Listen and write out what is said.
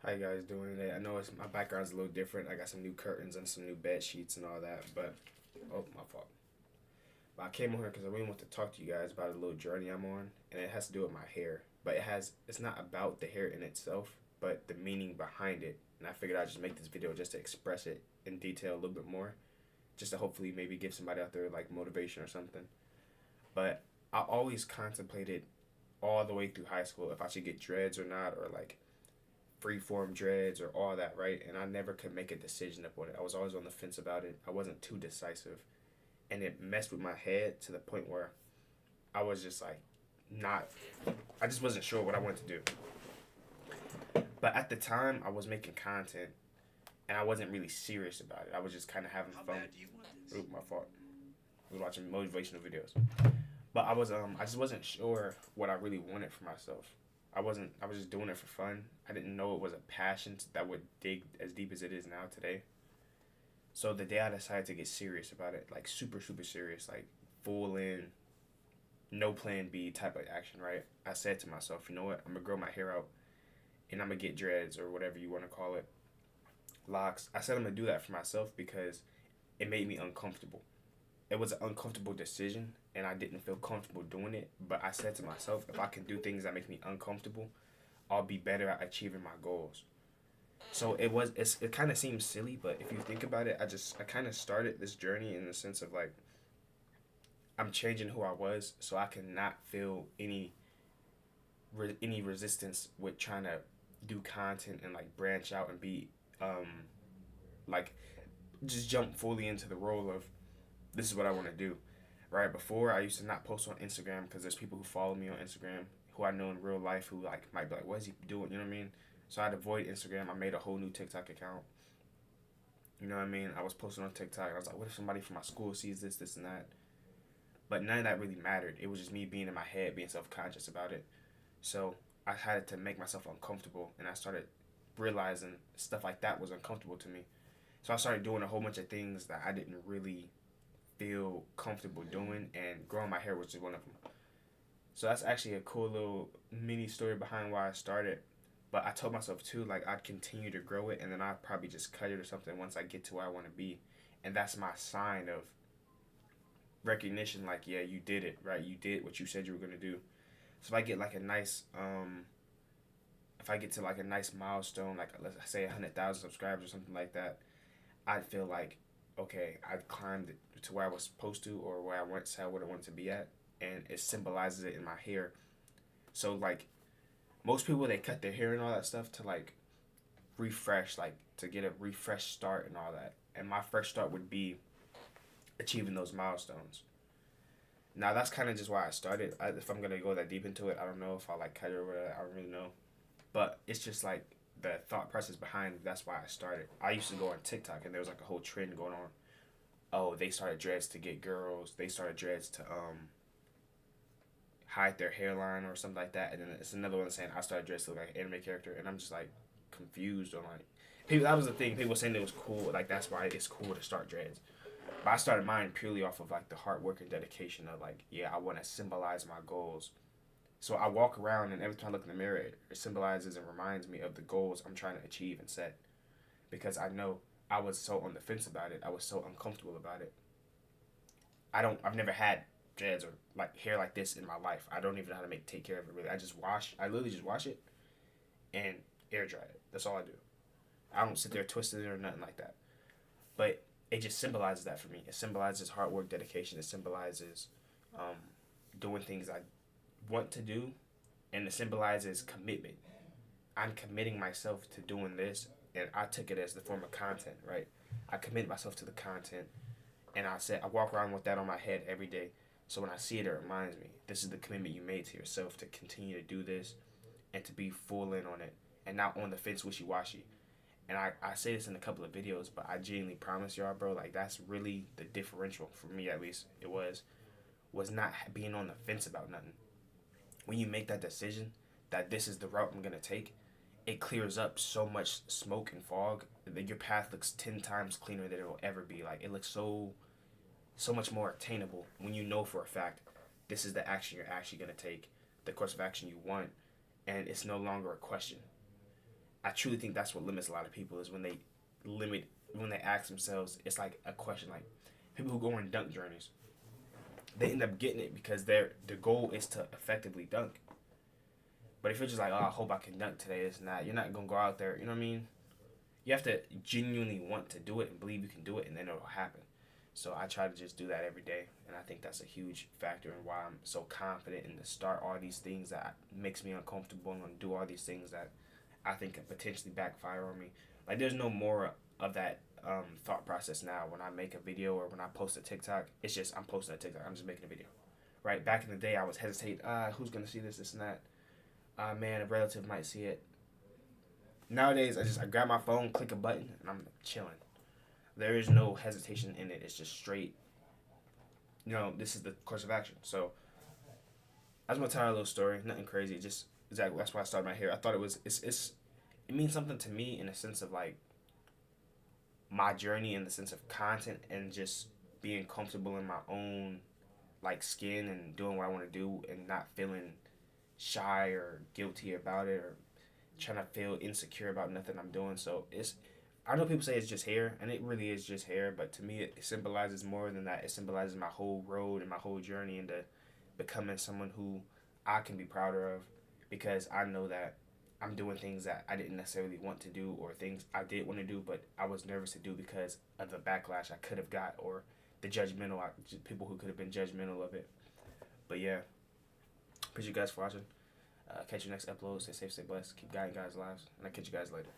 How you guys doing today? I know my background's a little different. I got some new curtains and some new bed sheets and all that, but oh, my fault. But I came on here because I really want to talk to you guys about a little journey I'm on, and it has to do with my hair. But it's not about the hair in itself, but the meaning behind it. And I figured I'd just make this video just to express it in detail a little bit more, just to hopefully maybe give somebody out there like motivation or something. But I always contemplated all the way through high school if I should get dreads or not, or like freeform dreads or all that, right? And I never could make a decision upon it. I was always on the fence about it. I wasn't too decisive. And it messed with my head to the point where I was just like, not, I just wasn't sure what I wanted to do. But at the time, I was making content and I wasn't really serious about it. I was just kind of having fun. Ooh, my fault. I was watching motivational videos. But I just wasn't sure what I really wanted for myself. I was just doing it for fun. I didn't know it was a passion that would dig as deep as it is now today. So the day I decided to get serious about it, like super, super serious, like full in, no plan B type of action, right? I said to myself, you know what? I'm going to grow my hair out and I'm going to get dreads or whatever you want to call it, locks. I said I'm going to do that for myself because it made me uncomfortable. It was an uncomfortable decision and I didn't feel comfortable doing it. But I said to myself, if I can do things that make me uncomfortable, I'll be better at achieving my goals. So it kind of seems silly, but if you think about it, I kind of started this journey in the sense of like I'm changing who I was, so I cannot feel any resistance with trying to do content and like branch out and be like just jump fully into the role of this is what I want to do. Right before, I used to not post on Instagram because there's people who follow me on Instagram who I know in real life who like might be like, what is he doing? You know what I mean? So I had to avoid Instagram. I made a whole new TikTok account. You know what I mean? I was posting on TikTok. I was like, what if somebody from my school sees this, this, and that? But none of that really mattered. It was just me being in my head, being self conscious about it. So I had to make myself uncomfortable, and I started realizing stuff like that was uncomfortable to me. So I started doing a whole bunch of things that I didn't really feel comfortable doing, and growing my hair was just one of them. So that's actually a cool little mini story behind why I started. But I told myself too, like I'd continue to grow it, and then I'd probably just cut it or something once I get to where I want to be, and that's my sign of recognition. Like, yeah, you did it, right? You did what you said you were gonna do. So if I get like a nice, if I get to like a nice milestone, like let's say 100,000 subscribers or something like that, I'd feel like, okay, I've climbed it to where I was supposed to, or where I once said what I wanted to be at, and it symbolizes it in my hair. So like most people, they cut their hair and all that stuff to like refresh, like to get a refresh start and all that. And my fresh start would be achieving those milestones. Now that's kind of just why I started. If I'm gonna go that deep into it, I don't know if I like cut it or whatever. I don't really know, but it's just like the thought process behind it. That's why I started. I used to go on TikTok and there was like a whole trend going on. Oh, they started dreads to get girls. They started dreads to hide their hairline or something like that. And then it's another one saying I started dreads to look like an anime character, and I'm just like confused on like people. That was the thing. People saying it was cool. Like that's why it's cool to start dreads. But I started mine purely off of like the hard work and dedication of like, yeah, I want to symbolize my goals. So I walk around and every time I look in the mirror, it symbolizes and reminds me of the goals I'm trying to achieve and set. Because I know I was so on the fence about it. I was so uncomfortable about it. I've never had dreads or like hair like this in my life. I don't even know how to take care of it really. I literally just wash it and air dry it. That's all I do. I don't sit there twisting it or nothing like that. But it just symbolizes that for me. It symbolizes hard work, dedication. It symbolizes um, doing things I want to do, and it symbolizes commitment. I'm committing myself to doing this, and I took it as the form of content, right? I committed myself to the content, and I walk around with that on my head every day. So when I see it, it reminds me this is the commitment you made to yourself to continue to do this and to be full in on it and not on the fence wishy washy. And I say this in a couple of videos, but I genuinely promise y'all, bro, like that's really the differential for me at least. It was not being on the fence about nothing. When you make that decision that this is the route I'm gonna take, it clears up so much smoke and fog that your path looks 10 times cleaner than it will ever be. Like it looks so much more attainable when you know for a fact this is the action you're actually gonna take, the course of action you want, and it's no longer a question. I truly think that's what limits a lot of people is limit when they ask themselves. It's like a question like people who go on dunk journeys. They end up getting it because their goal is to effectively dunk. But if you're just like, oh, I hope I can dunk today, it's not. You're not gonna go out there. You know what I mean? You have to genuinely want to do it and believe you can do it, and then it'll happen. So I try to just do that every day, and I think that's a huge factor in why I'm so confident in to start all these things that makes me uncomfortable and do all these things that I think could potentially backfire on me. Like there's no more of that thought process now. When I make a video or when I post a TikTok, it's just I'm posting a TikTok. I'm just making a video. Right? Back in the day, I was hesitate. Who's gonna see this? This and that. Man, a relative might see it. Nowadays, I grab my phone, click a button, and I'm chilling. There is no hesitation in it. It's just straight. This is the course of action. So I just want to tell a little story. Nothing crazy. Just exactly. That's why I started my hair. I thought it means something to me in a sense of like my journey in the sense of content and just being comfortable in my own like skin and doing what I want to do and not feeling shy or guilty about it or trying to feel insecure about nothing I'm doing. So I know people say it's just hair, and it really is just hair, but to me it symbolizes more than that. It symbolizes my whole road and my whole journey into becoming someone who I can be prouder of because I know that I'm doing things that I didn't necessarily want to do or things I did want to do, but I was nervous to do because of the backlash I could have got or the people who could have been judgmental of it. But yeah, appreciate you guys for watching. Catch you next upload. Stay safe, stay blessed. Keep guiding guys' lives. And I'll catch you guys later.